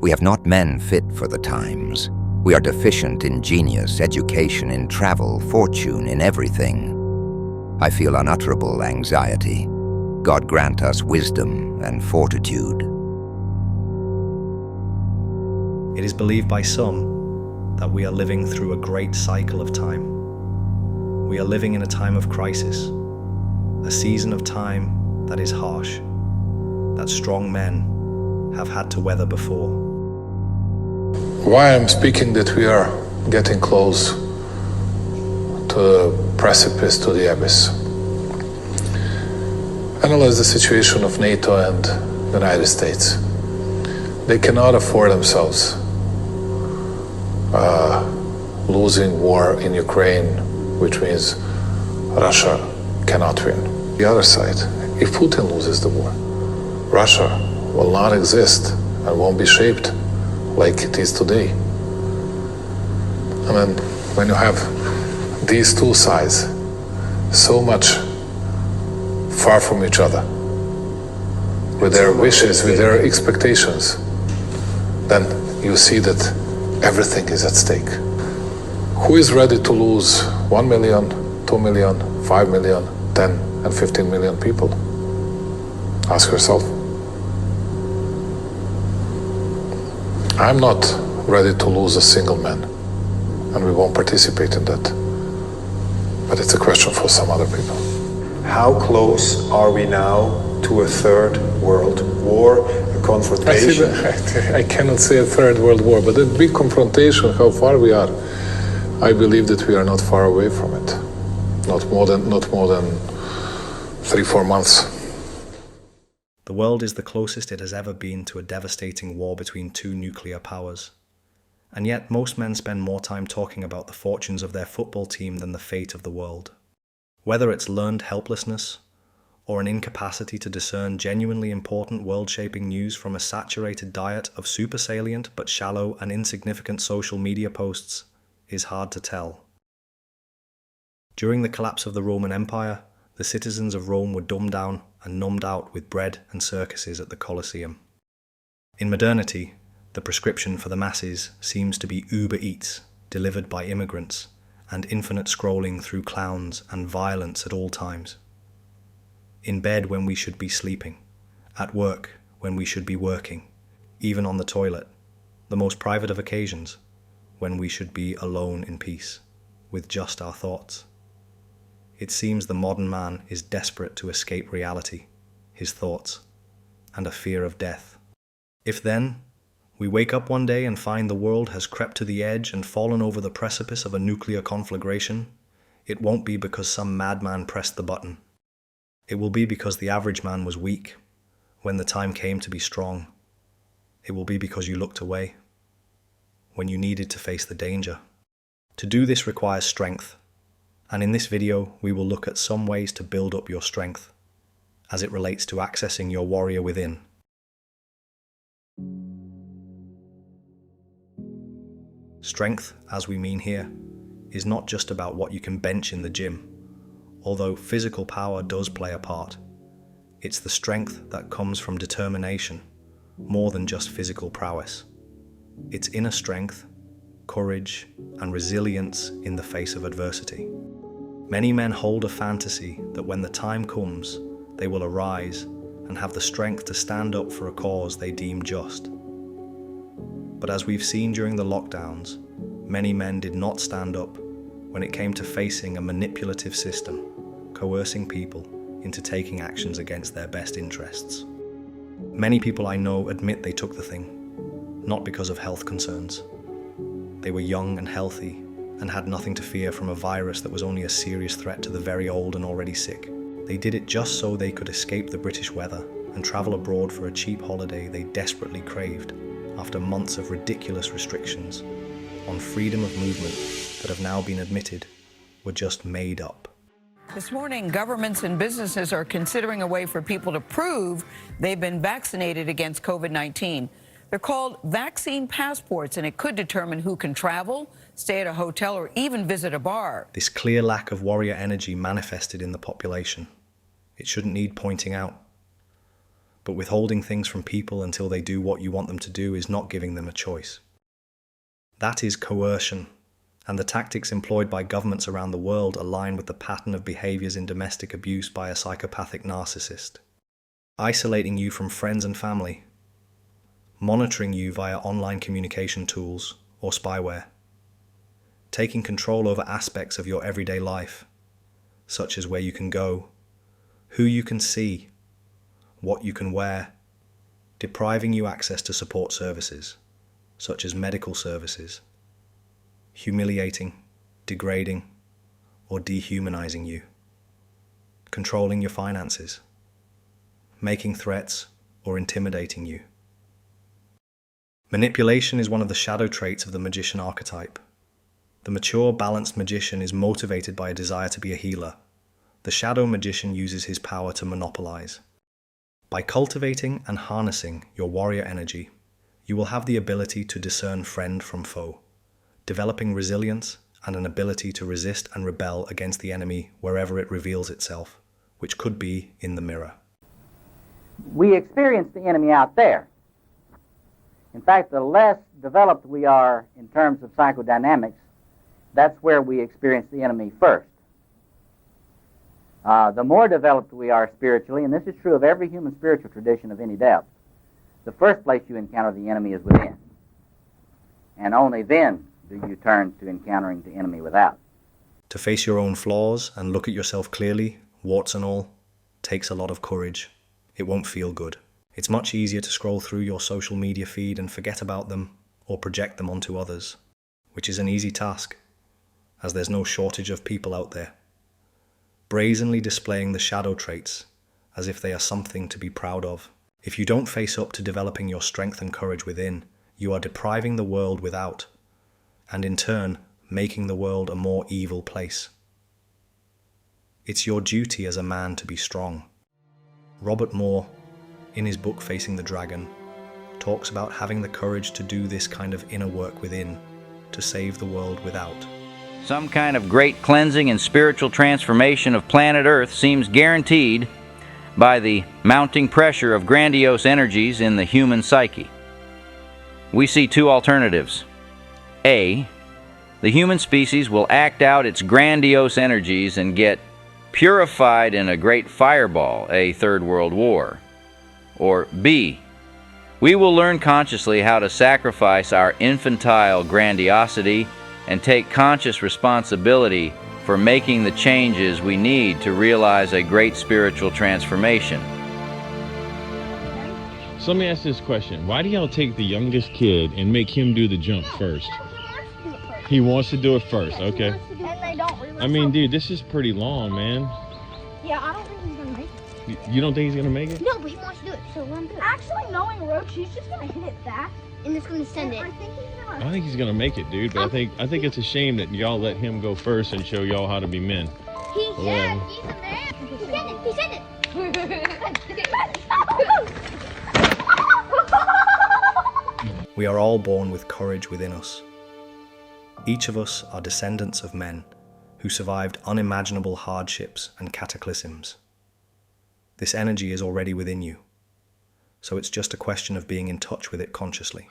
We have not men fit for the times. We are deficient in genius, education, in travel, fortune, in everything. I feel unutterable anxiety. God grant us wisdom and fortitude. It is believed by some that we are living through a great cycle of time. We are living in a time of crisis, a season of time that is harsh, that strong men have had to weather before. Why I'm speaking that we are getting close to the precipice, to the abyss. Analyze the situation of NATO and the United States. They cannot afford themselves losing war in Ukraine, which means Russia cannot win. The other side, if Putin loses the war, Russia will not exist and won't be shaped like it is today. And then when you have these two sides so much far from each other, with their wishes, with their expectations, then you see that everything is at stake. Who is ready to lose 1 million, 2 million, 5 million, 10 and 15 million people? Ask yourself. I'm not ready to lose a single man, and we won't participate in that. But it's a question for some other people. How close are we now to a third world war, a confrontation? I cannot say a third world war, but a big confrontation, how far we are. I believe that we are not far away from it. Not more than 3-4 months. The world is the closest it has ever been to a devastating war between two nuclear powers. And yet most men spend more time talking about the fortunes of their football team than the fate of the world. Whether it's learned helplessness, or an incapacity to discern genuinely important world-shaping news from a saturated diet of super salient but shallow and insignificant social media posts, is hard to tell. During the collapse of the Roman Empire, the citizens of Rome were dumbed down and numbed out with bread and circuses at the Colosseum. In modernity, the prescription for the masses seems to be Uber Eats, delivered by immigrants, and infinite scrolling through clowns and violence at all times. In bed when we should be sleeping, at work when we should be working, even on the toilet, the most private of occasions, when we should be alone in peace, with just our thoughts. It seems the modern man is desperate to escape reality, his thoughts, and a fear of death. If then, we wake up one day and find the world has crept to the edge and fallen over the precipice of a nuclear conflagration, it won't be because some madman pressed the button. It will be because the average man was weak when the time came to be strong. It will be because you looked away when you needed to face the danger. To do this requires strength, and in this video we will look at some ways to build up your strength as it relates to accessing your warrior within. Strength, as we mean here, is not just about what you can bench in the gym, although physical power does play a part. It's the strength that comes from determination, more than just physical prowess. It's inner strength, courage, and resilience in the face of adversity. Many men hold a fantasy that when the time comes, they will arise and have the strength to stand up for a cause they deem just. But as we've seen during the lockdowns, many men did not stand up when it came to facing a manipulative system, coercing people into taking actions against their best interests. Many people I know admit they took the thing, not because of health concerns. They were young and healthy and had nothing to fear from a virus that was only a serious threat to the very old and already sick. They did it just so they could escape the British weather and travel abroad for a cheap holiday they desperately craved after months of ridiculous restrictions on freedom of movement that have now been admitted were just made up. This morning, governments and businesses are considering a way for people to prove they've been vaccinated against COVID-19. They're called vaccine passports, and it could determine who can travel, stay at a hotel, or even visit a bar. This clear lack of warrior energy manifested in the population. It shouldn't need pointing out. But withholding things from people until they do what you want them to do is not giving them a choice. That is coercion, and the tactics employed by governments around the world align with the pattern of behaviors in domestic abuse by a psychopathic narcissist. Isolating you from friends and family, monitoring you via online communication tools or spyware, taking control over aspects of your everyday life, such as where you can go, who you can see, what you can wear, depriving you access to support services, such as medical services, humiliating, degrading, or dehumanizing you, controlling your finances, making threats, or intimidating you. Manipulation is one of the shadow traits of the magician archetype. The mature, balanced magician is motivated by a desire to be a healer. The shadow magician uses his power to monopolize. By cultivating and harnessing your warrior energy, you will have the ability to discern friend from foe, developing resilience and an ability to resist and rebel against the enemy wherever it reveals itself, which could be in the mirror. We experience the enemy out there. In fact, the less developed we are in terms of psychodynamics, that's where we experience the enemy first. The more developed we are spiritually, and this is true of every human spiritual tradition of any depth, the first place you encounter the enemy is within. And only then do you turn to encountering the enemy without. To face your own flaws and look at yourself clearly, warts and all, takes a lot of courage. It won't feel good. It's much easier to scroll through your social media feed and forget about them or project them onto others, which is an easy task, as there's no shortage of people out there, brazenly displaying the shadow traits as if they are something to be proud of. If you don't face up to developing your strength and courage within, you are depriving the world without, and in turn, making the world a more evil place. It's your duty as a man to be strong. Robert Moore, in his book Facing the Dragon, talks about having the courage to do this kind of inner work within, to save the world without. Some kind of great cleansing and spiritual transformation of planet Earth seems guaranteed by the mounting pressure of grandiose energies in the human psyche. We see two alternatives. A, the human species will act out its grandiose energies and get purified in a great fireball, a third world war. Or B, we will learn consciously how to sacrifice our infantile grandiosity and take conscious responsibility for making the changes we need to realize a great spiritual transformation. So let me ask this question. Why do y'all take the youngest kid and make him do the jump first? He wants to do it first, okay. I mean, dude, this is pretty long, man. Yeah, I don't think he's gonna make it. You don't think he's gonna make it? No, but he wants to do it, so let him do it. Actually, knowing Roach, he's just gonna hit it back, and it's gonna send it. I think he's gonna make it, dude. But I think it's a shame that y'all let him go first and show y'all how to be men. He's a man. He sent it. He sent it. We are all born with courage within us. Each of us are descendants of men who survived unimaginable hardships and cataclysms. This energy is already within you, so it's just a question of being in touch with it consciously.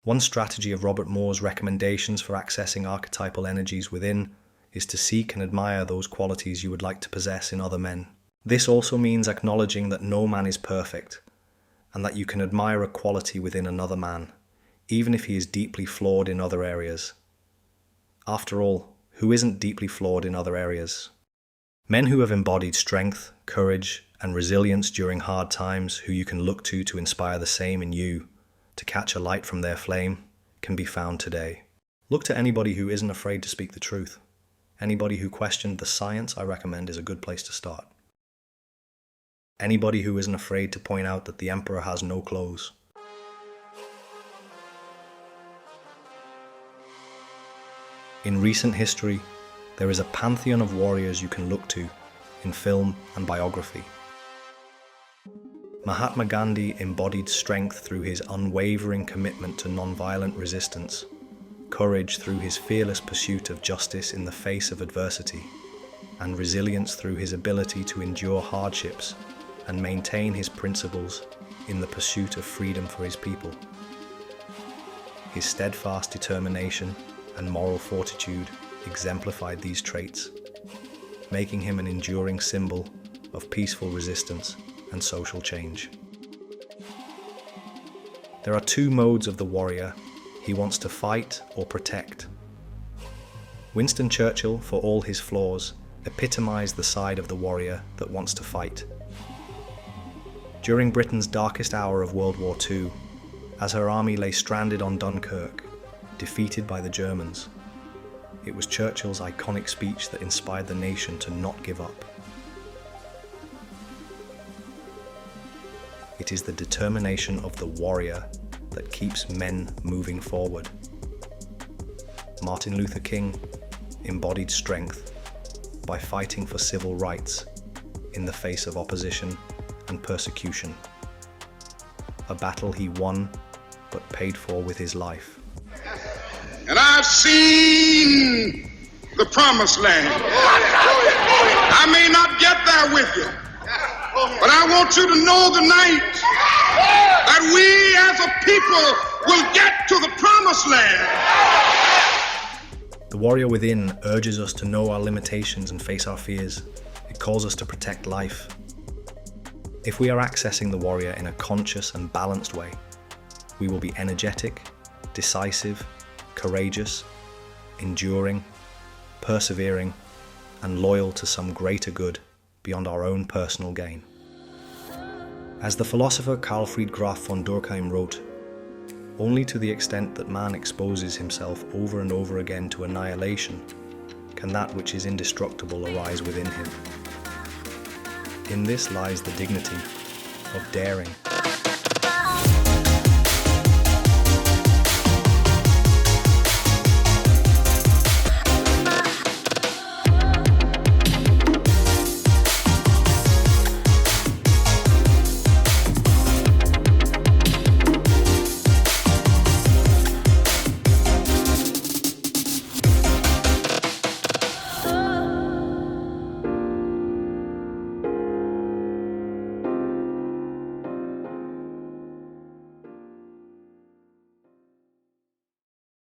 One strategy of Robert Moore's recommendations for accessing archetypal energies within is to seek and admire those qualities you would like to possess in other men. This also means acknowledging that no man is perfect, and that you can admire a quality within another man, even if he is deeply flawed in other areas. After all, who isn't deeply flawed in other areas? Men who have embodied strength, courage, and resilience during hard times, who you can look to inspire the same in you, to catch a light from their flame, can be found today. Look to anybody who isn't afraid to speak the truth. Anybody who questioned the science, I recommend, is a good place to start. Anybody who isn't afraid to point out that the emperor has no clothes. In recent history, there is a pantheon of warriors you can look to in film and biography. Mahatma Gandhi embodied strength through his unwavering commitment to non-violent resistance, courage through his fearless pursuit of justice in the face of adversity, and resilience through his ability to endure hardships and maintain his principles in the pursuit of freedom for his people. His steadfast determination and moral fortitude exemplified these traits, making him an enduring symbol of peaceful resistance and social change. There are two modes of the warrior. He wants to fight or protect. Winston Churchill, for all his flaws, epitomized the side of the warrior that wants to fight. During Britain's darkest hour of World War II, as her army lay stranded on Dunkirk, defeated by the Germans, it was Churchill's iconic speech that inspired the nation to not give up. It is the determination of the warrior that keeps men moving forward. Martin Luther King embodied strength by fighting for civil rights in the face of opposition and persecution, a battle he won but paid for with his life. And I've seen the promised land. I may not get there with you, but I want you to know tonight that we as a people will get to the promised land. The warrior within urges us to know our limitations and face our fears. It calls us to protect life. If we are accessing the warrior in a conscious and balanced way, we will be energetic, decisive, courageous, enduring, persevering, and loyal to some greater good beyond our own personal gain. As the philosopher Carl Friedrich Graf von Durkheim wrote, only to the extent that man exposes himself over and over again to annihilation can that which is indestructible arise within him. In this lies the dignity of daring.